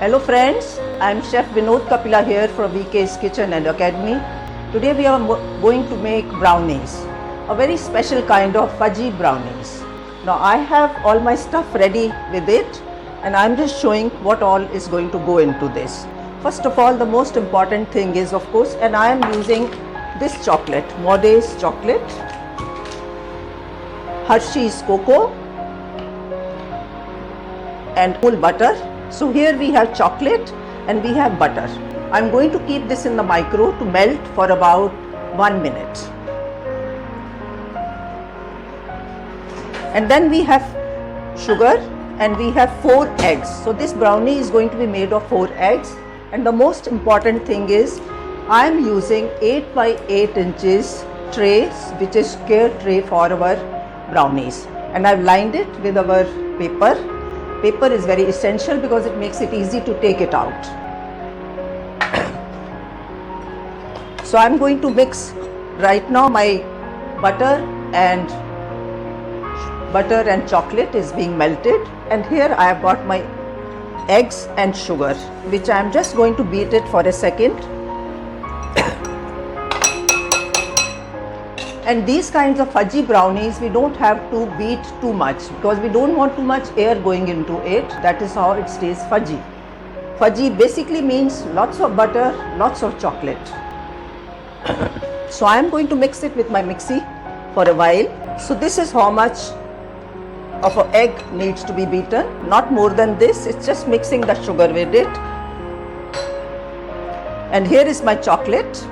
Hello friends, I am Chef Kapila here from VK's Kitchen and Academy. Today we are going to make brownies, a very special kind of fudgy brownies. Now I have all my stuff ready with it and I am just showing what all is going to go into this. First of all, the most important thing is, of course, and I am using this chocolate, Morde's chocolate, Hershey's cocoa and whole butter. So here we have chocolate and we have butter. I'm going to keep this in the micro to melt for about 1 minute. And then we have sugar and we have 4 eggs. So this brownie is going to be made of 4 eggs. And the most important thing is I am using 8 by 8 inches tray, which is square tray for our brownies. And I've lined it with our paper. Paper is very essential because it makes it easy to take it out. So I'm going to mix right now. My butter and chocolate is being melted, and here I have got my eggs and sugar, which I am just going to beat it for a second. And these kinds of fudgy brownies, we don't have to beat too much because we don't want too much air going into it. That is how it stays fudgy. Fudgy basically means lots of butter, lots of chocolate. So I am going to mix it with my mixie for a while. So this is how much of an egg needs to be beaten, not more than this. It's just mixing the sugar with it. And here is my chocolate.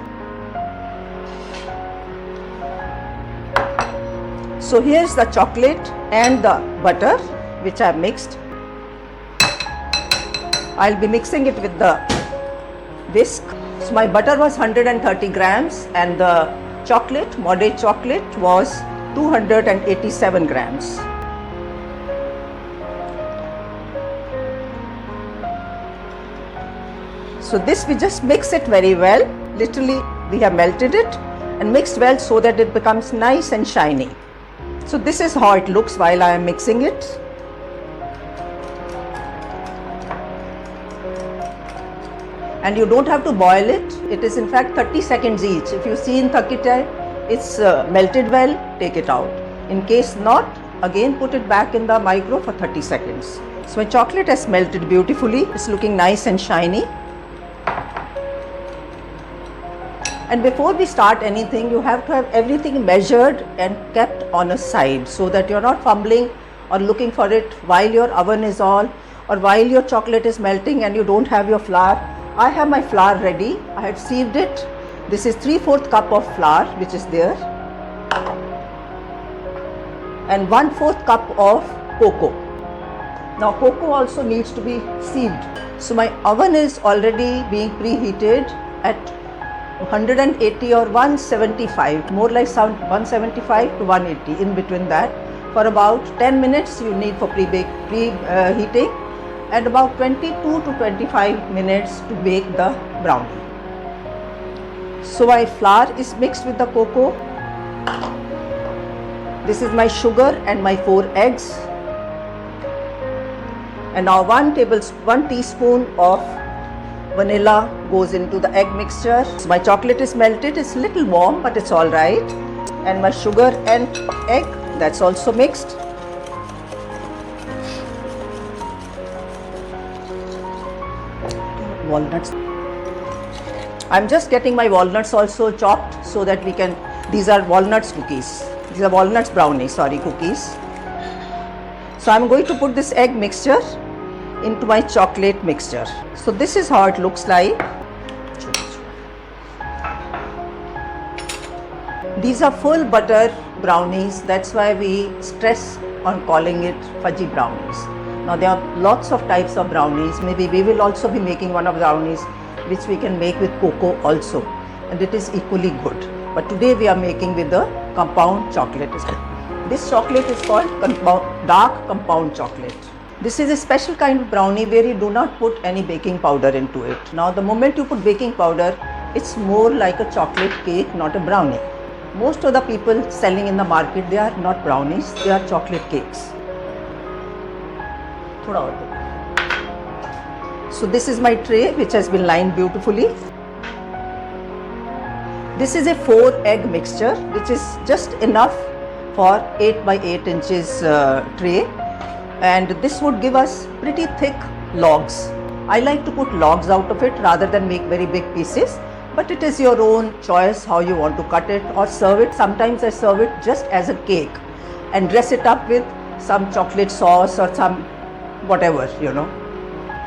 So here's the chocolate and the butter which I have mixed. I'll be mixing it with the whisk. So my butter was 130 grams and the chocolate, Morde chocolate, was 287 grams. So this we just mix it very well. Literally we have melted it and mixed well so that it becomes nice and shiny. So this is how it looks while I am mixing it. And you don't have to boil it. It is in fact 30 seconds each. If you see in Thakita, it's melted well, take it out. In case not, again put it back in the micro for 30 seconds. So my chocolate has melted beautifully. It's looking nice and shiny. And before we start anything, you have to have everything measured and kept on a side so that you're not fumbling or looking for it while your oven is on or while your chocolate is melting and you don't have your flour. I have my flour ready. I had sieved it. This is 3/4 cup of flour which is there and 1/4 cup of cocoa. Now cocoa also needs to be sieved. So my oven is already being preheated at 180 or 175, more like 175 to 180, in between that. For about 10 minutes you need for preheating and about 22 to 25 minutes to bake the brownie. So my flour is mixed with the cocoa. This is my sugar and my 4 eggs. And now 1 teaspoon of vanilla goes into the egg mixture. So my chocolate is melted. It's a little warm, but it's all right. And my sugar and egg, that's also mixed. Walnuts. I'm just getting my walnuts also chopped so that we can, these are walnuts cookies. These are walnuts brownies, cookies. So I'm going to put this egg mixture into my chocolate mixture. So this is how it looks like. These are full butter brownies. That's why we stress on calling it fudgy brownies. Now there are lots of types of brownies. Maybe we will also be making one of the brownies which we can make with cocoa also, and it is equally good. But today we are making with the compound chocolate. This chocolate is called dark compound chocolate. This is a special kind of brownie where you do not put any baking powder into it. Now the moment you put baking powder, it's more like a chocolate cake, not a brownie. Most of the people selling in the market, they are not brownies, they are chocolate cakes. So this is my tray which has been lined beautifully. This is a 4-egg mixture which is just enough for 8 by 8 inches tray, and this would give us pretty thick logs. I like to put logs out of it rather than make very big pieces, but it is your own choice how you want to cut it or serve it. Sometimes I serve it just as a cake and dress it up with some chocolate sauce or some whatever, you know,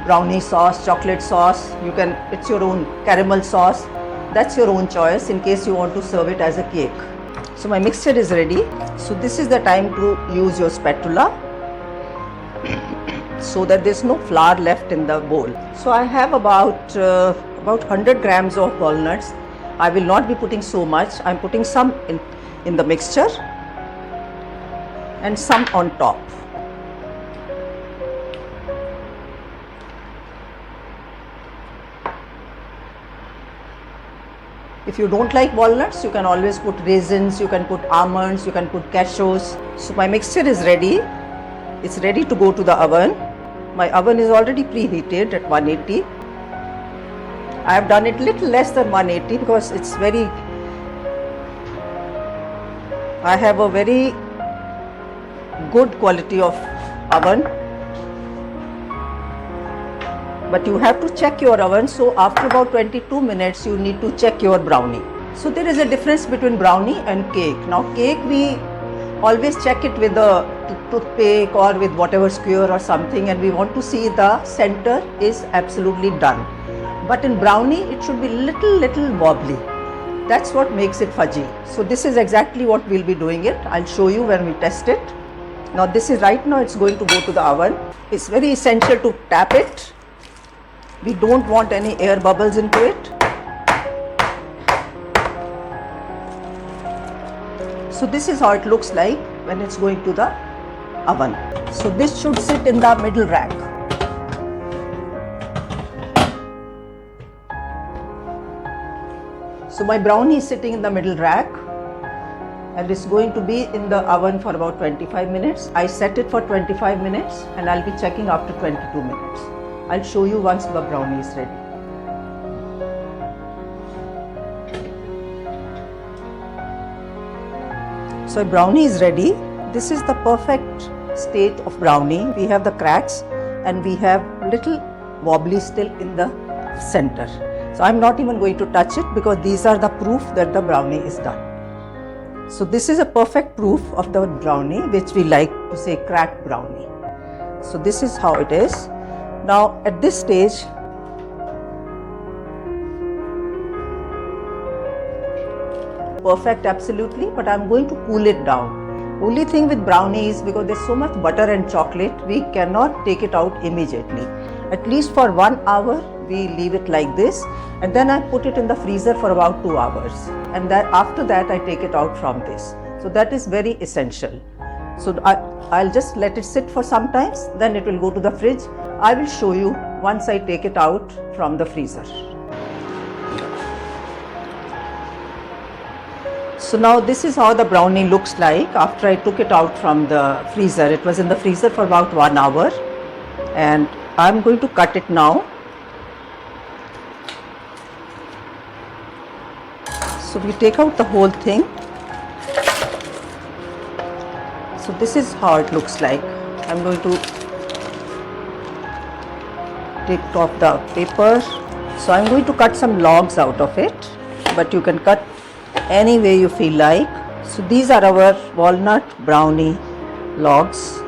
brownie sauce, chocolate sauce, you can, it's your own, caramel sauce, that's your own choice in case you want to serve it as a cake. So my mixture is ready. So this is the time to use your spatula so that there's no flour left in the bowl. So I have about 100 grams of walnuts. I will not be putting so much. I'm putting some in the mixture and some on top. If you don't like walnuts, you can always put raisins, you can put almonds, you can put cashews. So my mixture is ready. It's ready to go to the oven. My oven is already preheated at 180. I have done it little less than 180 because it's very, I have a very good quality of oven. But you have to check your oven, so after about 22 minutes you need to check your brownie. So there is a difference between brownie and cake. Now cake we always check it with a toothpick or with whatever skewer or something, and we want to see the center is absolutely done. But in brownie it should be little wobbly. That's what makes it fudgy. So this is exactly what we'll be doing it. I'll show you when we test it. Now this is right now it's going to go to the oven. It's very essential to tap it. We don't want any air bubbles into it. So this is how it looks like when it's going to the oven. So this should sit in the middle rack. So my brownie is sitting in the middle rack and it's going to be in the oven for about 25 minutes. I set it for 25 minutes and I'll be checking after 22 minutes. I'll show you once the brownie is ready. So brownie is ready. This is the perfect state of brownie. We have the cracks and we have little wobbly still in the center. So I'm not even going to touch it because these are the proof that the brownie is done. So this is a perfect proof of the brownie, which we like to say cracked brownie. So this is how it is. Now at this stage, perfect absolutely, but I'm going to cool it down. Only thing with brownie is because there's so much butter and chocolate, we cannot take it out immediately. At least for 1 hour we leave it like this, and then I put it in the freezer for about 2 hours, and then after that I take it out from this. So that is very essential. So I'll just let it sit for some time, then it will go to the fridge. I will show you once I take it out from the freezer. So now this is how the brownie looks like after I took it out from the freezer. It was in the freezer for about 1 hour and I'm going to cut it now. So we take out the whole thing. So this is how it looks like. I'm going to take off the paper. So I'm going to cut some logs out of it, but you can cut any way you feel like. So these are our walnut brownie logs.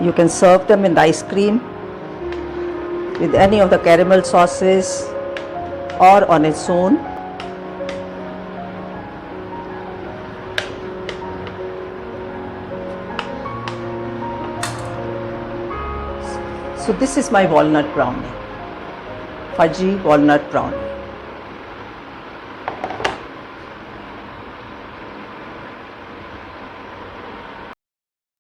You can serve them in the ice cream with any of the caramel sauces or on its own. So this is my walnut brownie, fudgy walnut brownie.